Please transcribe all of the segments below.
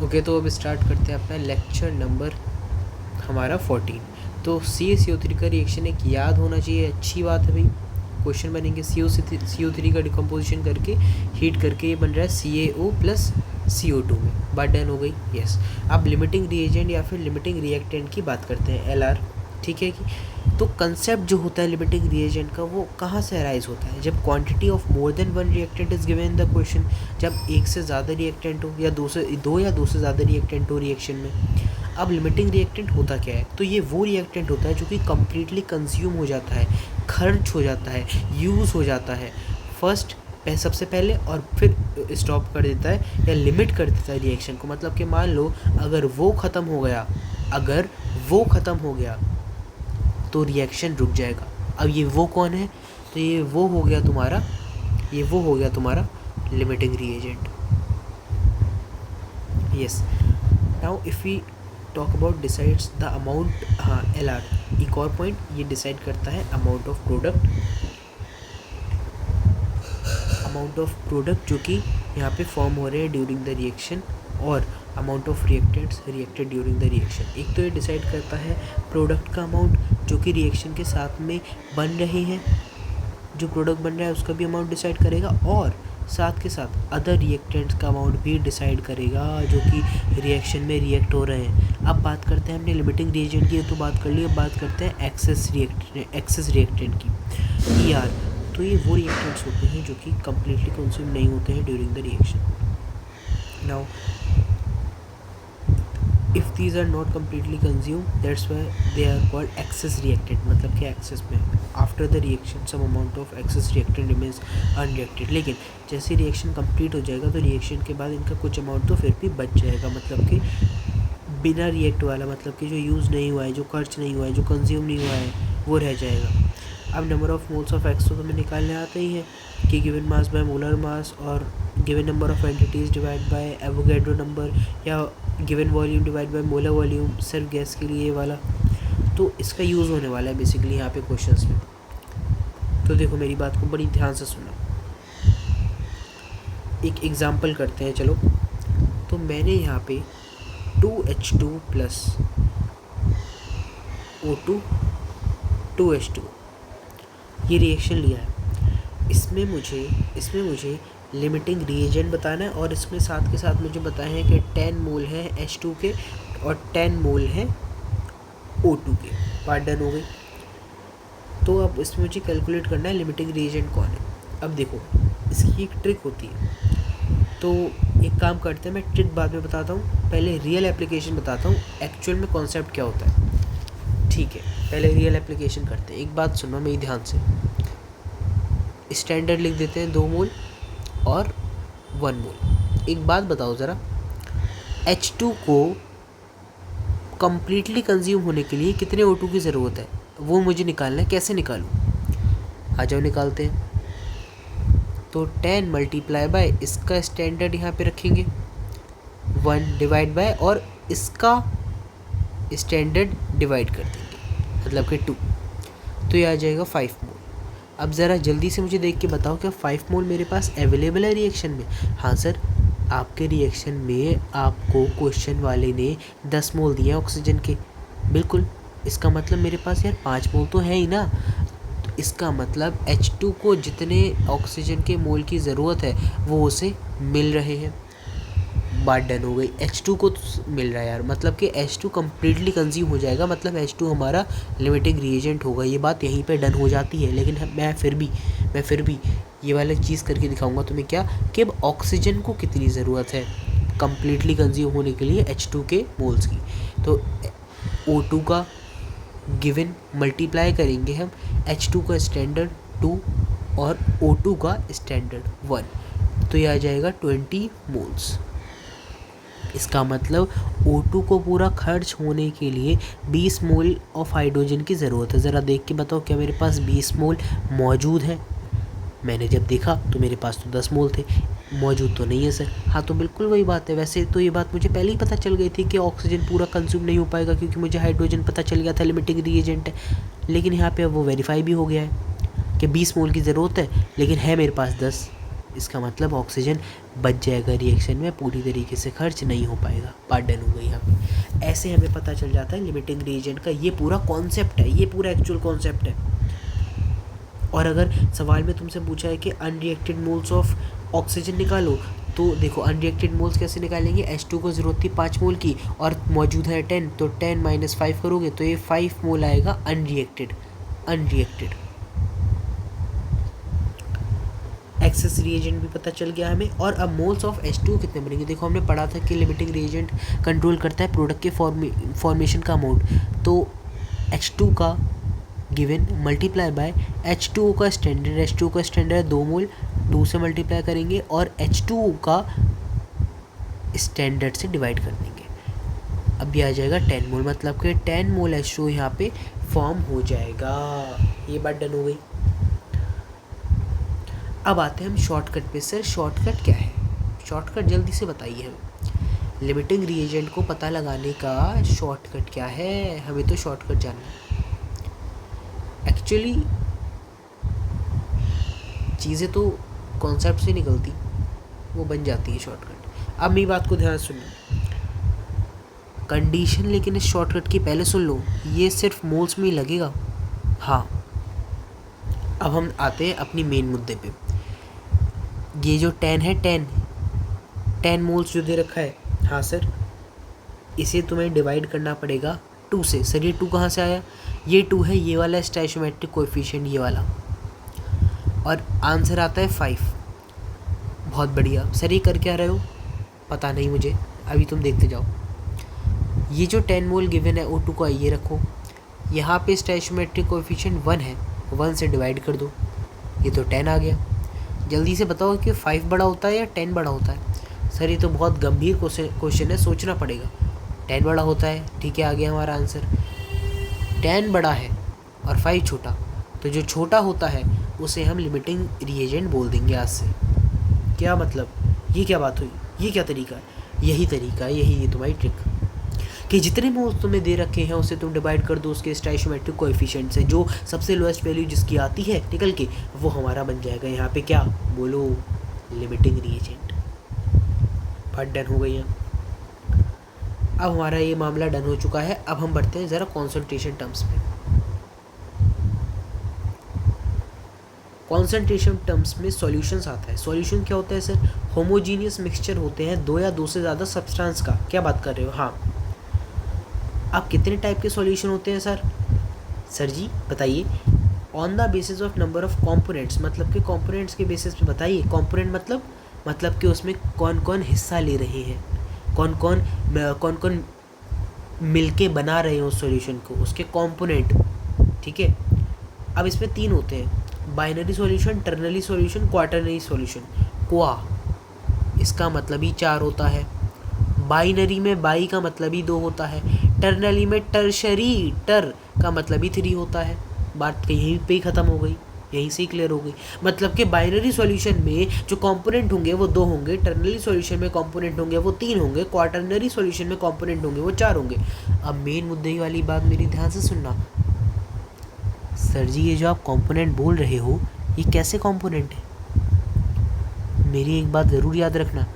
Okay, तो अब start करते हैं अपना लेक्चर नंबर हमारा 14। तो CaCO3 का रिएक्शन एक याद होना चाहिए, अच्छी बात है भाई। क्वेश्चन बनेंगे CO3 का डिकम्पोजिशन करके हीट करके ये बन रहा है CaO प्लस CO2 में। बात डन हो गई। यस, अब लिमिटिंग रिएजेंट या फिर लिमिटिंग रिएक्टेंट की बात करते हैं, LR। ठीक है कि तो कंसेप्ट जो होता है लिमिटिंग रिएजेंट का वो कहाँ से अराइज होता है, जब quantity of more than one reactant is given in the question, जब एक से ज़्यादा रिएक्टेंट हो या दो से ज़्यादा रिएक्टेंट हो रिएक्शन में। अब लिमिटिंग रिएक्टेंट होता क्या है, तो ये वो रिएक्टेंट होता है जो कि कम्प्लीटली कंज्यूम हो जाता है, खर्च हो जाता है, यूज़ हो जाता है फर्स्ट सबसे पहले, और फिर स्टॉप कर देता है या लिमिट कर देता है रिएक्शन को। मतलब कि मान लो अगर वो ख़त्म हो गया तो रिएक्शन रुक जाएगा। अब ये वो कौन है, तो ये वो हो गया तुम्हारा limiting reagent. Yes, now if we talk about decides the amount, हाँ LR एक और पॉइंट, ये डिसाइड करता है अमाउंट ऑफ प्रोडक्ट जो कि यहाँ पे फॉर्म हो रहे हैं ड्यूरिंग द रिएक्शन, और amount of reactants reacted during the reaction. एक तो ये डिसाइड करता है प्रोडक्ट का अमाउंट जो कि रिएक्शन के साथ में बन रहे हैं, जो प्रोडक्ट बन रहा है उसका भी अमाउंट डिसाइड करेगा, और साथ के साथ अदर रिएक्टेंट्स का अमाउंट भी डिसाइड करेगा जो कि रिएक्शन में रिएक्ट हो रहे हैं। अब बात करते हैं हमने लिमिटिंग रिएजेंट की तो बात कर ली, अब बात करते हैं एक्सेस रिएक्टेंट की, ER। तो ये वो रिएक्टेंट्स होते हैं जो कि कम्प्लीटली कंज्यूम नहीं होते हैं during the reaction. Now if these are not completely consume, that's why they are called excess reactant. मतलब कि एक्सेस में after the reaction some amount of excess reactant remains unreacted. लेकिन जैसे रिएक्शन कंप्लीट हो जाएगा तो रिएक्शन के बाद इनका कुछ अमाउंट तो फिर भी बच जाएगा, मतलब कि बिना रिएक्ट वाला, मतलब कि जो यूज़ नहीं हुआ है, जो खर्च नहीं हुआ है, जो कंज्यूम नहीं हुआ है, वो रह जाएगा। अब number of moles of X तो हमें निकालने आता ही है कि given mass by molar mass और given number of entities divide by Avogadro number, या given volume divide by molar volume, सिर्फ गैस के लिए वाला। तो इसका यूज़ होने वाला है बेसिकली यहाँ पे क्वेश्चंस में। तो देखो मेरी बात को बड़ी ध्यान से सुनो, एक एग्जांपल करते हैं चलो। तो मैंने यहाँ पे 2H2 प्लस O2 2H2 ये रिएक्शन लिया है। इसमें मुझे लिमिटिंग रिएजेंट बताना है, और इसमें साथ के साथ मुझे बताया है कि 10 मोल हैं H2 के और 10 मोल हैं O2 के। बात डन हो गई। तो अब इसमें मुझे कैलकुलेट करना है लिमिटिंग रिएजेंट कौन है। अब देखो इसकी एक ट्रिक होती है, तो एक काम करते हैं, मैं ट्रिक बाद में बताता हूँ, पहले रियल एप्लीकेशन बताता हूँ एक्चुअल में कॉन्सेप्ट क्या होता है। ठीक है, पहले रियल एप्लीकेशन करते हैं। एक बात सुनो मेरी ध्यान से, स्टैंडर्ड लिख देते हैं 2 मोल और 1 मोल। एक बात बताओ ज़रा, H2 को कम्प्लीटली कंज्यूम होने के लिए कितने O2 की ज़रूरत है, वो मुझे निकालना है। कैसे निकालूँ, आ जाओ निकालते हैं। तो 10 मल्टीप्लाई बाय इसका स्टैंडर्ड यहाँ पे रखेंगे 1 डिवाइड बाय, और इसका स्टैंडर्ड डिवाइड कर देंगे, मतलब कि 2। तो ये आ जाएगा 5 मोल। अब ज़रा जल्दी से मुझे देख के बताओ क्या 5 मोल मेरे पास अवेलेबल है रिएक्शन में। हाँ सर, आपके रिएक्शन में आपको क्वेश्चन वाले ने 10 मोल दिए हैं ऑक्सीजन के, बिल्कुल। इसका मतलब मेरे पास यार 5 मोल तो है ही ना। तो इसका मतलब H2 को जितने ऑक्सीजन के मोल की ज़रूरत है वो उसे मिल रहे हैं। बात डन हो गई। H2 को तो मिल रहा है यार, मतलब कि H2 कम्प्लीटली कंज्यूम हो जाएगा, मतलब H2 हमारा लिमिटिंग रिएजेंट होगा। ये बात यहीं पे डन हो जाती है। लेकिन मैं फिर भी ये वाला चीज़ करके दिखाऊंगा तुम्हें क्या, कि अब ऑक्सीजन को कितनी ज़रूरत है कम्प्लीटली कंज्यूम होने के लिए H2 के मोल्स की। तो O2 का गिवन मल्टीप्लाई करेंगे हम, H2 का स्टैंडर्ड 2 और O2 का स्टैंडर्ड 1, तो ये आ जाएगा 20 मोल्स। इसका मतलब O2 को पूरा खर्च होने के लिए 20 मोल ऑफ हाइड्रोजन की ज़रूरत है। ज़रा देख के बताओ क्या मेरे पास 20 मोल मौजूद है। मैंने जब देखा तो मेरे पास तो 10 मोल थे, मौजूद तो नहीं है सर। हाँ, तो बिल्कुल वही बात है। वैसे तो ये बात मुझे पहले ही पता चल गई थी कि ऑक्सीजन पूरा कंज्यूम नहीं हो पाएगा, क्योंकि मुझे हाइड्रोजन पता चल गया था लिमिटिंग रिएजेंट है। लेकिन यहाँ पे अब वो वेरीफाई भी हो गया है कि 20 मोल की ज़रूरत है, लेकिन है मेरे पास 10। इसका मतलब ऑक्सीजन बच जाएगा रिएक्शन में, पूरी तरीके से खर्च नहीं हो पाएगा। बात डन हो गई यहाँ पे। ऐसे हमें पता चल जाता है लिमिटिंग रिएजेंट का ये पूरा कॉन्सेप्ट है, ये पूरा एक्चुअल कॉन्सेप्ट है। और अगर सवाल में तुमसे पूछा है कि अनरिएक्टेड मोल्स ऑफ ऑक्सीजन निकालो, तो देखो अनरिएक्टेड मोल्स कैसे निकालेंगे, H2 को ज़रूरत थी 5 मोल की और मौजूद है 10, तो 10 माइनस 5 करोगे तो ये 5 मोल आएगा अनरिएक्टेड। एक्सेस रिएजेंट भी पता चल गया हमें। और अब मोल्स ऑफ H2 कितने बनेंगे, देखो हमने पढ़ा था कि लिमिटिंग रिएजेंट कंट्रोल करता है प्रोडक्ट के फॉर्मेशन का अमाउंट। तो H2 का गिवन मल्टीप्लाई बाय H2O का स्टैंडर्ड, H2O का स्टैंडर्ड 2 मोल, 2 से मल्टीप्लाई करेंगे और H2O का स्टैंडर्ड से डिवाइड कर देंगे। अब ये आ जाएगा 10 मोल, मतलब कि 10 मोल H2O यहाँ पे फॉर्म हो जाएगा। ये बात डन हो गई। अब आते हैं हम शॉर्टकट पे। सर शॉर्टकट क्या है, शॉर्टकट जल्दी से बताइए हमें। लिमिटिंग रिएजेंट को पता लगाने का शॉर्टकट क्या है, हमें तो शॉर्टकट जानना है। एक्चुअली चीज़ें तो कॉन्सेप्ट से निकलती, वो बन जाती है शॉर्टकट। अब मेरी बात को ध्यान सुनना, कंडीशन लेकिन इस शॉर्टकट की पहले सुन लो, ये सिर्फ मोल्स में ही लगेगा। हाँ, अब हम आते हैं अपनी मेन मुद्दे पे। ये जो 10 है, 10 मोल्स जो दे रखा है, हाँ सर, इसे तुम्हें डिवाइड करना पड़ेगा 2 से। सर ये 2 कहाँ से आया, ये 2 है ये वाला स्टोइचियोमेट्रिक कोएफिशिएंट, ये वाला, और आंसर आता है 5। बहुत बढ़िया। सर ये कर क्या रहे हो, पता नहीं मुझे, अभी तुम देखते जाओ। ये जो 10 मोल गिवन है O2 का, ये रखो, यहाँ पे स्टोइचियोमेट्रिक कोएफिशिएंट 1 है, 1 से डिवाइड कर दो, ये तो 10 आ गया। जल्दी से बताओ कि 5 बड़ा होता है या 10 बड़ा होता है। सर ये तो बहुत गंभीर क्वेश्चन है, सोचना पड़ेगा। 10 बड़ा होता है, ठीक है, आ गया हमारा आंसर। 10 बड़ा है और 5 छोटा, तो जो छोटा होता है उसे हम लिमिटिंग रिएजेंट बोल देंगे आज से। क्या मतलब, ये क्या बात हुई, ये क्या तरीका है, यही तरीका है, यही ये तुम्हारी ट्रिक कि जितने मोल्स तुम्हें दे रखे हैं उसे तुम डिवाइड कर दो उसके स्टोइचियोमेट्रिक कोएफिशिएंट से, जो सबसे लोएस्ट वैल्यू जिसकी आती है निकल के, वो हमारा बन जाएगा यहाँ पे क्या, बोलो, लिमिटिंग रिएजेंट। बात डन हो गई है। अब हमारा ये मामला डन हो चुका है। अब हम बढ़ते हैं ज़रा कॉन्सेंट्रेशन टर्म्स में। कॉन्सेंट्रेशन टर्म्स में सॉल्यूशंस आता है। सॉल्यूशन क्या होता है सर, होमोजीनियस मिक्सचर होते हैं 2 या 2 से ज़्यादा सब्सटेंस का। क्या बात कर रहे हो, हाँ। अब कितने टाइप के सॉल्यूशन होते हैं सर, सर जी बताइए। On the basis of number of components, मतलब कि कंपोनेंट्स के बेसिस पे बताइए। कंपोनेंट मतलब कि उसमें कौन कौन हिस्सा ले रहे हैं, कौन कौन मिलके बना रहे हैं उस सॉल्यूशन को, उसके कंपोनेंट, ठीक है। अब इसमें 3 होते हैं, binary solution, ternary solution, quaternary solution. क्वा इसका मतलब ही 4 होता है, बाइनरी में बाई का मतलब ही 2 होता है, टर्नरी में टर्शरी, टर का मतलब ही 3 होता है। बात यहीं पे ही ख़त्म हो गई, यहीं से ही क्लियर हो गई। मतलब कि बाइनरी सॉल्यूशन में जो कंपोनेंट होंगे वो 2 होंगे, टर्नरी सॉल्यूशन में कंपोनेंट होंगे वो 3 होंगे, क्वाटरनरी सॉल्यूशन में कंपोनेंट होंगे वो 4 होंगे। अब मेन मुद्दे वाली बात मेरी ध्यान से सुनना। सर जी ये जो आप कंपोनेंट बोल रहे हो ये कैसे कंपोनेंट है, मेरी एक बात ज़रूर याद रखना,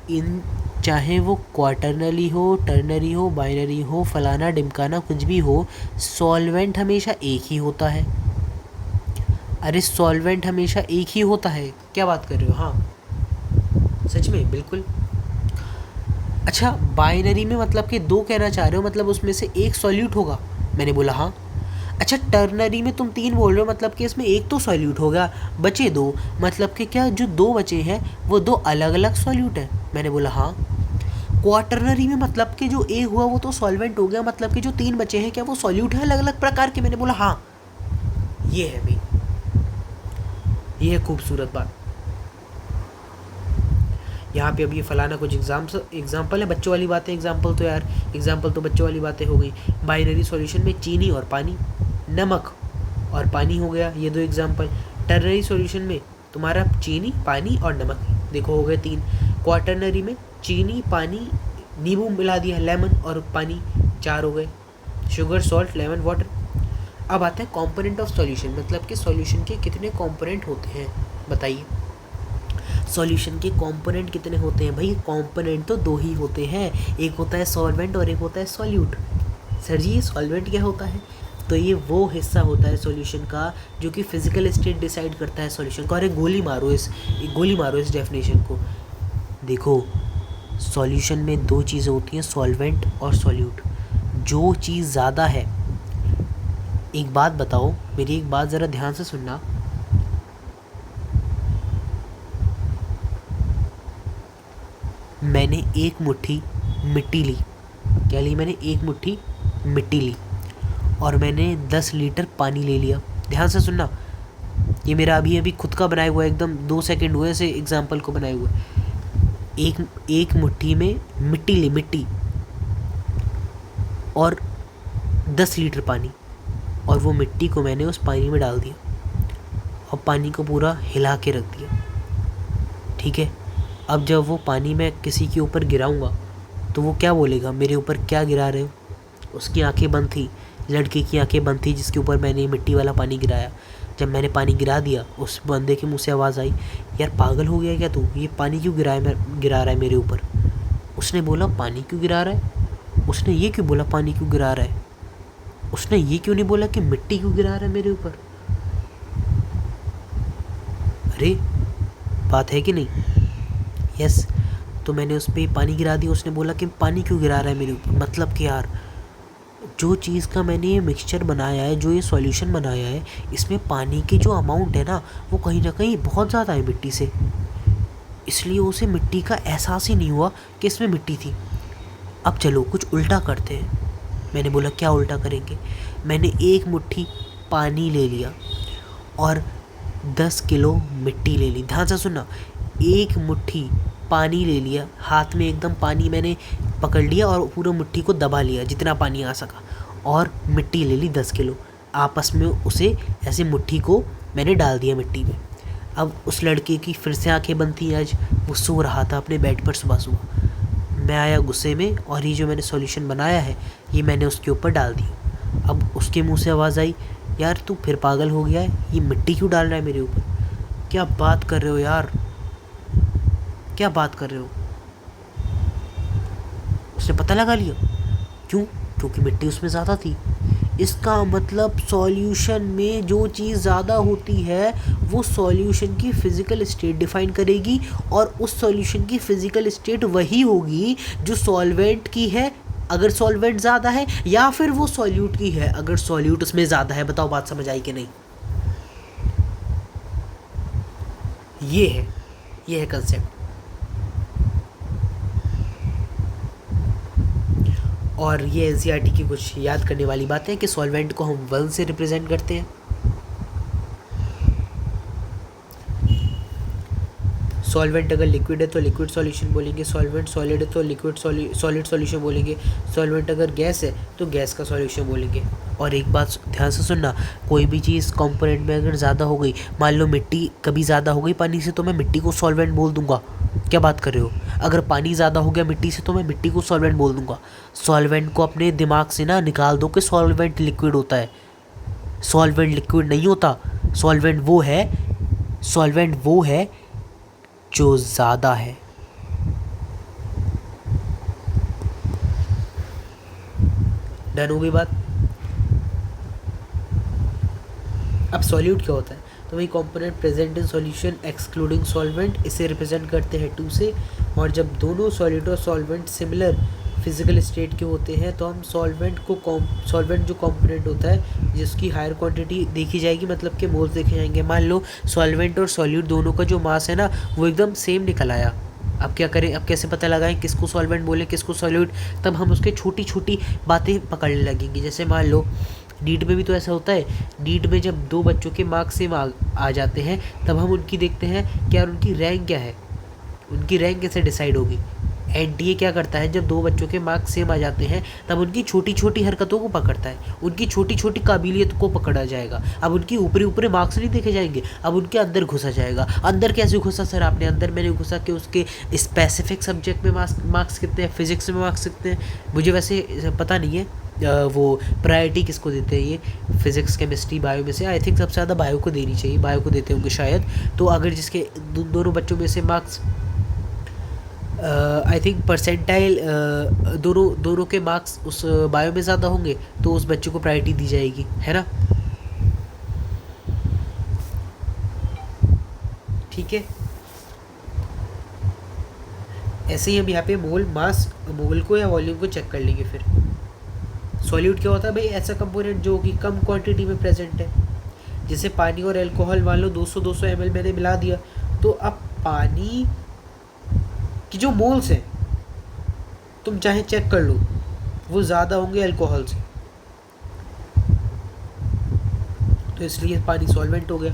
इन चाहे वो क्वाटरनरी हो, टर्नरी हो, बाइनरी हो, फलाना डिमकाना कुछ भी हो, सॉल्वेंट हमेशा एक ही होता है। अरे सॉल्वेंट हमेशा एक ही होता है, क्या बात कर रहे हो, हाँ सच में बिल्कुल। अच्छा बाइनरी में मतलब कि 2 कहना चाह रहे हो, मतलब उसमें से एक सॉल्यूट होगा, मैंने बोला हाँ। अच्छा टर्नरी में तुम 3 बोल रहे हो, मतलब कि इसमें एक तो सॉल्यूट होगा, बचे 2, मतलब कि क्या जो 2 बचे हैं वो 2 अलग अलग सॉल्यूट हैं, मैंने बोला हाँ। क्वाटरनरी में मतलब कि जो एक हुआ वो तो सॉल्वेंट हो गया, मतलब कि जो 3 बचे हैं क्या वो सॉल्यूट है अलग अलग प्रकार के, मैंने बोला हाँ। ये है भाई, ये है खूबसूरत बात। यहाँ पे अब ये फलाना कुछ एग्जाम्पल है, बच्चों वाली बातें, एग्जाम्पल तो बच्चों वाली बातें हो गई। बाइनरी सॉल्यूशन में चीनी और पानी, नमक और पानी हो गया, ये 2 एग्जाम्पल। टर्नरी सॉल्यूशन में तुम्हारा चीनी, पानी और नमक, देखो हो गए 3। क्वाटरनरी में चीनी, पानी, नींबू मिला दिया, लेमन और पानी, 4 हो गए, शुगर, सॉल्ट, लेमन, वाटर। अब आता है कंपोनेंट ऑफ सॉल्यूशन, मतलब कि सॉल्यूशन के कितने कंपोनेंट होते हैं बताइए। सॉल्यूशन के कंपोनेंट कितने होते हैं? भाई कंपोनेंट तो दो ही होते हैं, एक होता है सॉल्वेंट और एक होता है सॉल्यूट। सर जी सॉल्वेंट क्या होता है? तो ये वो हिस्सा होता है सॉल्यूशन का जो कि फिजिकल स्टेट डिसाइड करता है सॉल्यूशन का। अरे गोली मारो इस डेफिनेशन को। देखो सॉल्यूशन में दो चीज़ें होती हैं, सॉल्वेंट और सॉल्यूट। जो चीज़ ज़्यादा है, एक बात बताओ, मेरी एक बात ज़रा ध्यान से सुनना। मैंने एक मुट्ठी मिट्टी ली, क्या ली मैंने? एक मुट्ठी मिट्टी ली और मैंने 10 लीटर पानी ले लिया। ध्यान से सुनना, ये मेरा अभी अभी खुद का बनाया हुआ है, एकदम 2 सेकंड हुए ऐसे एग्जाम्पल को बनाए हुए। एक मुट्ठी में मिट्टी ली, मिट्टी और 10 लीटर पानी, और वो मिट्टी को मैंने उस पानी में डाल दिया और पानी को पूरा हिला के रख दिया। ठीक है, अब जब वो पानी मैं किसी के ऊपर गिराऊंगा तो वो क्या बोलेगा, मेरे ऊपर क्या गिरा रहे हो? उसकी आंखें बंद थी, लड़के की आंखें बंद थी जिसके ऊपर मैंने मिट्टी वाला पानी गिराया। जब मैंने पानी गिरा दिया, उस बंदे के मुंह से आवाज़ आई, यार पागल हो गया क्या तू? ये पानी क्यों गिरा रहा है मेरे ऊपर? उसने बोला पानी क्यों गिरा रहा है? उसने ये क्यों बोला पानी क्यों गिरा रहा है? उसने ये क्यों नहीं बोला कि मिट्टी क्यों गिरा रहा है मेरे ऊपर? अरे बात है कि नहीं? यस। तो मैंने उस पर पानी गिरा दिया, उसने बोला कि पानी क्यों गिरा रहा है मेरे ऊपर। मतलब कि यार जो चीज़ का मैंने ये मिक्सचर बनाया है, जो ये सॉल्यूशन बनाया है, इसमें पानी की जो अमाउंट है ना, वो कहीं ना कहीं बहुत ज़्यादा है मिट्टी से, इसलिए उसे मिट्टी का एहसास ही नहीं हुआ कि इसमें मिट्टी थी। अब चलो कुछ उल्टा करते हैं। मैंने बोला क्या उल्टा करेंगे? मैंने एक मुट्ठी पानी ले लिया और 10 किलो मिट्टी ले ली। ध्यान से सुनना, एक मुट्ठी पानी ले लिया, हाथ में एकदम पानी मैंने पकड़ लिया और पूरा मुट्ठी को दबा लिया जितना पानी आ सका, और मिट्टी ले ली 10 किलो। आपस में उसे ऐसे मुट्ठी को मैंने डाल दिया मिट्टी में। अब उस लड़के की फिर से आंखें बंद थी, आज वो सो रहा था अपने बेड पर सुबह सुबह। मैं आया गुस्से में और ये जो मैंने सॉल्यूशन बनाया है ये मैंने उसके ऊपर डाल दिया। अब उसके मुंह से आवाज़ आई, यार तू फिर पागल हो गया है, ये मिट्टी क्यों डाल रहा है मेरे ऊपर? क्या बात कर रहे हो यार, क्या बात कर रहे हो? उसने पता लगा लिया। क्यों? क्योंकि मिट्टी उसमें ज़्यादा थी। इसका मतलब सॉल्यूशन में जो चीज़ ज़्यादा होती है वो सॉल्यूशन की फ़िज़िकल स्टेट डिफ़ाइन करेगी, और उस सॉल्यूशन की फ़िज़िकल स्टेट वही होगी जो सॉल्वेंट की है अगर सॉल्वेंट ज़्यादा है, या फिर वो सॉल्यूट की है अगर सॉल्यूट उसमें ज़्यादा है। बताओ बात समझ आई कि नहीं? ये है कंसेप्ट। और ये एनसीईआरटी की कुछ याद करने वाली बात है कि सॉल्वेंट को हम 1 से रिप्रेजेंट करते हैं। सॉल्वेंट अगर लिक्विड है तो लिक्विड सॉल्यूशन बोलेंगे, सॉल्वेंट सॉलिड है तो लिक्विड सॉलिड सॉल्यूशन बोलेंगे, सॉल्वेंट अगर गैस है तो गैस का सॉल्यूशन बोलेंगे। और एक बात ध्यान से सुनना, कोई भी चीज़ कंपोनेंट में अगर ज़्यादा हो गई, मान लो मिट्टी कभी ज़्यादा हो गई पानी से, तो मैं मिट्टी को सॉल्वेंट बोल दूंगा। क्या बात कर रहे हो? अगर पानी ज़्यादा हो गया मिट्टी से तो मैं मिट्टी को सॉल्वेंट बोल दूंगा। सॉल्वेंट को अपने दिमाग से ना निकाल दो कि सॉल्वेंट लिक्विड होता है। सॉल्वेंट लिक्विड नहीं होता। सॉल्वेंट वो है जो ज़्यादा है। डन हो गई बात? अब सॉल्यूट क्या होता है? तो वही component present in solution excluding solvent, इसे रिप्रेजेंट करते हैं 2 से। और जब दोनों सॉलिड और सॉल्वेंट सिमिलर फिजिकल स्टेट के होते हैं तो हम सॉल्वेंट जो कंपोनेंट होता है जिसकी हायर क्वांटिटी देखी जाएगी, मतलब कि मोल्स देखे जाएंगे। मान लो सॉल्वेंट और सॉल्यूट दोनों का जो मास है ना वो एकदम सेम निकल आया। अब क्या करें? अब कैसे पता लगाएं किसको सॉल्वेंट बोले किसको सॉल्यूट? तब हम उसके छोटी छोटी बातें पकड़ने लगेंगे। जैसे मान लो नीट में भी तो ऐसा होता है। नीट में जब 2 बच्चों के मार्क्स सेम आ जाते हैं तब हम उनकी देखते हैं कि यार उनकी रैंक क्या है, उनकी रैंक कैसे डिसाइड होगी। एनटीए क्या करता है, जब 2 बच्चों के मार्क्स सेम आ जाते हैं तब उनकी छोटी छोटी हरकतों को पकड़ता है, उनकी छोटी छोटी काबिलियत को पकड़ा जाएगा। अब उनकी ऊपरी ऊपरी मार्क्स नहीं देखे जाएंगे, अब उनके अंदर घुसा जाएगा। अंदर कैसे घुसा सर आपने? अंदर मैंने घुसा कि उसके स्पेसिफिक सब्जेक्ट में मार्क्स कितने हैं, फिजिक्स में मार्क्स कितने हैं। मुझे वैसे पता नहीं है, वो प्रायोरिटी किसको देते हैं ये फिजिक्स केमिस्ट्री बायो में से? आई थिंक सबसे ज़्यादा बायो को देनी चाहिए, बायो को देते होंगे शायद। तो अगर जिसके दोनों बच्चों में से मार्क्स आई थिंक परसेंटाइल दोनों के मार्क्स उस बायो में ज़्यादा होंगे तो उस बच्चे को प्रायोरिटी दी जाएगी, है ना? ठीक है। ऐसे ही हम यहाँ पे मोल मास मोल को या वॉल्यूम को चेक कर लेंगे। फिर सॉल्यूट क्या होता है भाई? ऐसा कंपोनेंट जो कि कम क्वांटिटी में प्रेजेंट है। जैसे पानी और अल्कोहल मान लो 200 ml मैंने मिला दिया, तो अब पानी की जो मोल्स हैं तुम चाहे चेक कर लो, वो ज़्यादा होंगे अल्कोहल से, तो इसलिए पानी सॉल्वेंट हो गया।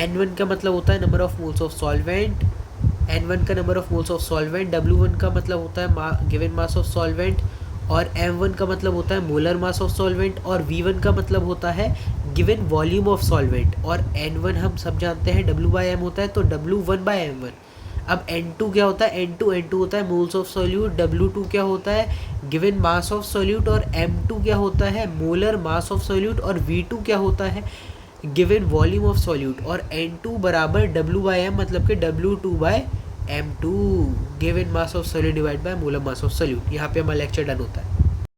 N1 का मतलब होता है number of moles of solvent, N1 का number of moles of solvent, W1 का मतलब होता है गिवन मास ऑफ सॉल्वेंट, और M1 का मतलब होता है मोलर मास ऑफ सॉल्वेंट, और V1 का मतलब होता है गिवन वॉल्यूम ऑफ सॉल्वेंट। और N1 हम सब जानते हैं W/M होता है, तो W1/M1। अब N2 क्या होता है? N2 होता है मोल्स ऑफ सॉल्यूट, W2 क्या होता है? गिवन मास ऑफ सॉल्यूट, और M2 क्या होता है? मोलर मास ऑफ सॉल्यूट, और V2 क्या होता है? Given volume of solute. और N2 बराबर W/M मतलब कि W2/M2, given mass of solute divide by molar mass of solute. यहाँ पे हमारा लेक्चर डन होता है।